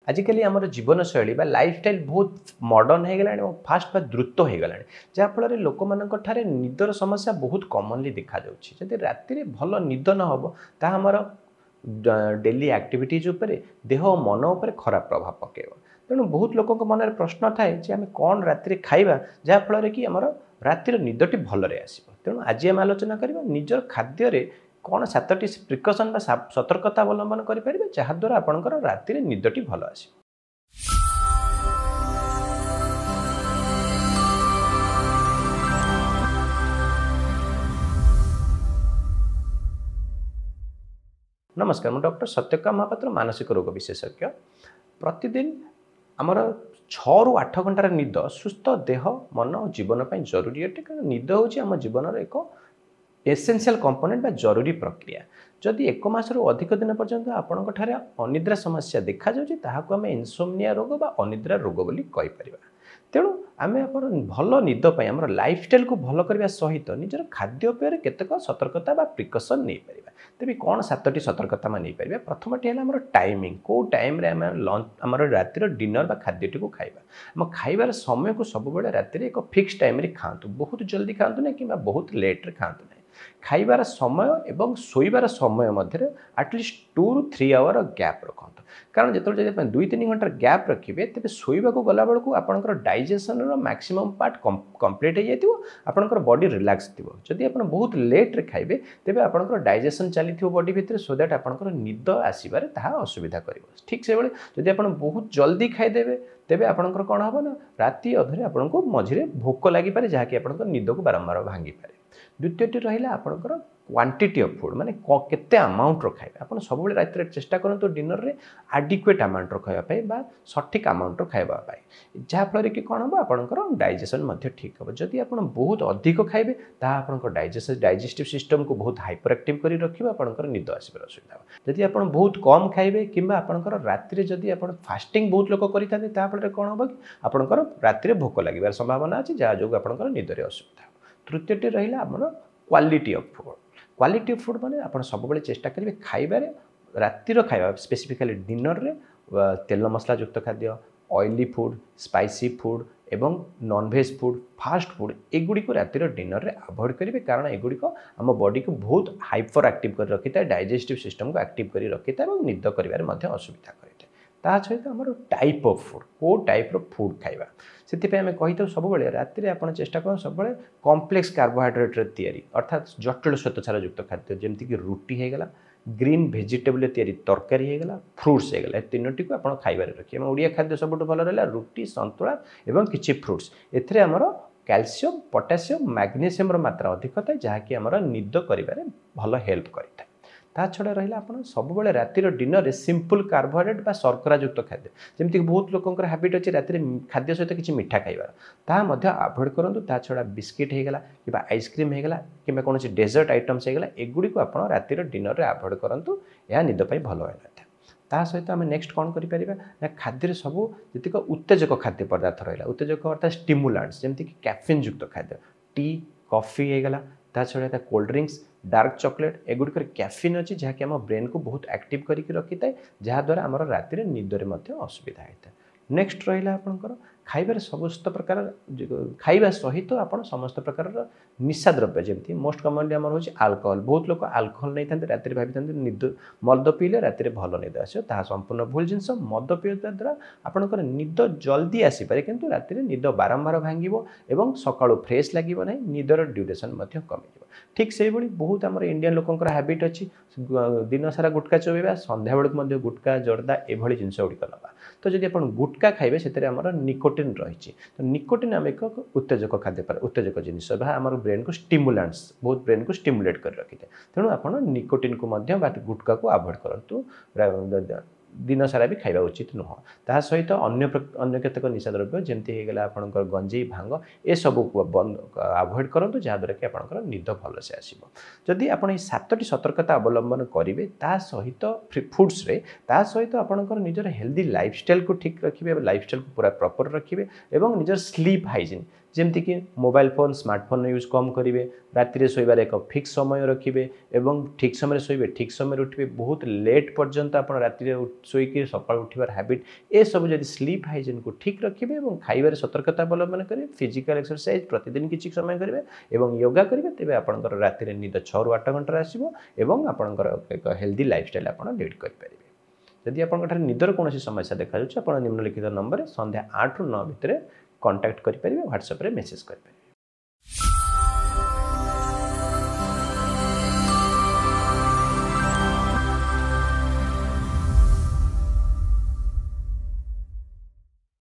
आजिकल आम जीवनशैली लाइफस्टाइल बहुत मॉडर्न हो गला फास्ट बा द्रुत हो गला जहाँफल लोक मानक निदर समस्या बहुत कॉमनली देखा जदि राति भल निद न हो तामर डेली एक्टिविटीज उपरे देह और मन उपर खराब प्रभाव पकेब तेणु बहुत लोक मन प्रश्न थाए जे आम कौन राति खाइबा जहाँफल कि आमर रातिर निदटी भलरे आसो तेणु आज आम आलोचना करवा निजर खाद्य कौन 7टी प्रिकसन बा सतर्कता अवलंबन करें जहाद्वारा आपंकर रातिर निदटी भल आस। नमस्कार मैं डॉक्टर सत्यकाम महापात्र मानसिक रोग विशेषज्ञ। प्रतिदिन आमर 6 ରୁ 8 घंटार निद सुस्थ देह मन और जीवन पर जरूरी अटे कारण निद हूँ आम जीवन एक एसेंशियल कंपोनेंट बा जरूरी प्रक्रिया। जदि 1 मास रु अधिक दिन पर्यंत आपंक ठारे अनिद्रा समस्या देखा जाऊँ आम इनसोम्निया रोग बा अनिद्रा रोग बोली कहि परिबा। तेणु आम भल निद पाई आम लाइफस्टाइल को भल करने सहित निजर खाद्यपेय केतक सतर्कता बा प्रिकसन नहीं पारिबा। तेबे कौन 7टी सतर्कता नहीं पारिबा। प्रथमटी है आम टाइमिंग को टाइम रे आम लंच आम रातिर डिनर बा खाद्यटी को खाइबा आम खाइबार समय को सब बेले रातिर एक फिक्स टाइम रे खातु बहुत जल्दी खातु ना कि बहुत लेट रे खातु ना खाइबार समय एवं शोइबार समय मध्य एटलिस्ट 2 ରୁ 3 आवर गैप रखु कारण जो 2-3 घंटार गैप रखिए तेज शोइबा को गला बेलू आपंकर डाइजेशन मैक्सिमम पार्ट कंप्लीट हो जाए आपंकर बॉडी रिलैक्स थी। जदि आप बहुत लेट रे खाइबे तेबे आपंकर डाइजेशन चली बॉडी भितर सो दैट आपंकर निद आसबार ताहा असुविधा कर। ठीक से बेले जदि आप बहुत जल्दी खाईदेवे तेबे आपंकर कौन हम ना राति अधरे आपको मझिरे भोक लगिपारे जहाँकि आपंकर निद को बारंबार भांगी पारे। द्वितीयटी रहा आपंकर क्वांटिटी ऑफ फूड माने केते अमाउंट रो खाइबा आपण सब बेले राति चेष्टा करंतु डिनर रे एडिक्वेट अमाउंट रो खाइबा पाई बा सठिक अमाउंट रो खाइबा पाई जहाँ फल कि कौन हम आपंकर डाइजेशन मध्य ठीक हम। जदि आप बहुत अधिक खाइबे ता आपंकर डाइजेस्टिव सिस्टम को बहुत हाइपर एक्टिव करी रखिबा आपंकर निद आसबार असुविधा। जदि आप बहुत कम खाइबे किंबा आपंकर राति जदि आप फास्टिंग बहुत लोक करिथाते ता फल कौन हम कि आपंकर राति भोक लागिबार संभावना अछि जहाँ जो आपंकर निदरे असुविधा। तृतीयटी रहिला हमर quality of food. Quality of food माने आप सब बेले चेष्टा करेंगे खाइबारे रातिर खाइबा स्पेसिफिकली डिनर रे तेल मसला युक्त खाद्य ऑयली फूड स्पाइसी फूड एवं नॉनवेज फूड फास्ट फूड एगुड़ी को रातिर डिनर रे अवॉइड करेंगे कारण एगुड़ी को आम बॉडी को बहुत हाइपर एक्टिव कर रखी था डाइजेस्टिव सिस्टम को एक्टिव कर रखी था और निद करिवारे मध्य असुविधा करें। ता सहित आम टाइप ऑफ फूड को टाइप रो फूड खाइबा से आम कही सब बेले राति आप चेष्टा कर सब कॉम्प्लेक्स कार्बोहाइड्रेट तैयारी अर्थात जटिल श्वेतसार युक्त खाद्य जमती कि रुटी हो गला ग्रीन भेजिटेबल तैयारी तरकारी हो गला फ्रुट्स हो गला तीनोटी को आप खाइबार रखिए। ओडिया खाद्य सब भल रहा रुटी संतुला एवं किसी फ्रुट्स एथरे आमर कैल्शियम पोटासियम मैग्नेशियम मात्रा अधिक थाए जहाँकि आमर निद करिबारे भल हेल्प करिथाए। ता छड़ा रहा आप सब बेले रातिर डिनर रे सिंपल कार्बोहाइड्रेट बा शर्करा युक्त खाद्य जमती बहुत लोकंकर हैबिट अच्छी रातिर खाद्य सहित किसी मिठा खाइबार ता मध्य अवॉइड करंतु। ता छड़ा बिस्किट हो गला कि आइसक्रीम हो गला कि कौन डेजर्ट आइटम्स हो गला एगुड़ी को आप रातिर डिनर रे अवॉइड करंतु यह निद पाई भल होता। ता सहित आम नेक्स्ट कौन करें ना खाद्य सब जीक उत्तेजक खाद्य पदार्थ रहा उत्तेजक अर्थात स्टिमुलांट्स जमती कि कैफिन युक्त खाद्य टी कॉफी हो गला ता छड़ा कोल्ड ड्रिंक्स डार्क चॉकलेट एगुड़िक कैफिन अच्छी जहाँकि आम ब्रेन को बहुत एक्टिव करके रखी थाए जहाँद्वारा आम रातिर निदरे असुविधा होता है। नेक्स्ट रहा आपंकर खाइबार समस्त प्रकार खाइबा सहित आप समस्त प्रकार निशा द्रव्य जमी मोस्ट कमनली आम हूँ आल्कोहल बहुत लोग आल्कोहल नहीं था राति भाई निद मद पीले राति भल निद आस संपूर्ण भूल जिनस मद पीवा द्वारा आपंकर निद जल्दी आसपे किंतु राति निद बारंबार भांग और सका फ्रेश लगे ना निदर ड्यूरेशन कमिज। ठीक से भाई बहुत आम इंडियन लोकंर हैबिट अच्छी दिन सारा गुटका चोबा संध्या बेलू गुटका जर्दा एभली जिनस गुड़िक नवा तो जब आप गुटका खाइबे से निकोटिन रही तो निकोटिन आम एक उत्तेजक खाद्य उत्तेजक जिनिस आम ब्रेन को स्टिमुलांट्स बहुत ब्रेन को स्टिमुलेट कर रखी है तेणु आप निकोटिन को गुटका को अवॉइड करूँ दिन सारा भी खाइबा उचित नुह। ता सहित अन्य केतक निशा द्रव्य जमती होगा आपंकर गंजेई भांग ए सब को बंद अवॉइड करूँ जहाँद्वारा कि आपंकर निद भल से आसो। जदि आप 7टी सतर्कता अवलंबन करेंगे ता सहित फूड्स रे ता सहित आपंकर निजर हेल्दी लाइफस्टाइल को ठीक रखिए लाइफस्टाइल को पूरा प्रॉपर रखिए और निजर स्लीप हाइजीन जमतीक मोबाइल फोन स्मार्टफोन यूज कम करेंगे राति शोबार एक फिक्स समय रखिए एवं ठीक समय शोबे ठीक समय उठे बहुत लेट पर्यंत आप राति शोक सका उठार हैबिट ए सब जब स्लीप हाइजीन को ठीक रखिए और खाइबार सतर्कता अवलंबन करेंगे फिजिकल एक्सरसाइज प्रतिदिन किसी समय करेंगे और योगा करेंगे तेज आपंकर राति निद 6 ରୁ 8 घंटा आसो और आपंकर एक हेल्दी लाइफस्टाइल आप लीड करेंगे। जदि आपंकर निदर कौन समस्या देखा आप निम्नलिखित नंबर संध्या 8 ରୁ 9 भितर कांटेक्ट करेंगे व्हाट्सएप रे मेसेज करेंगे।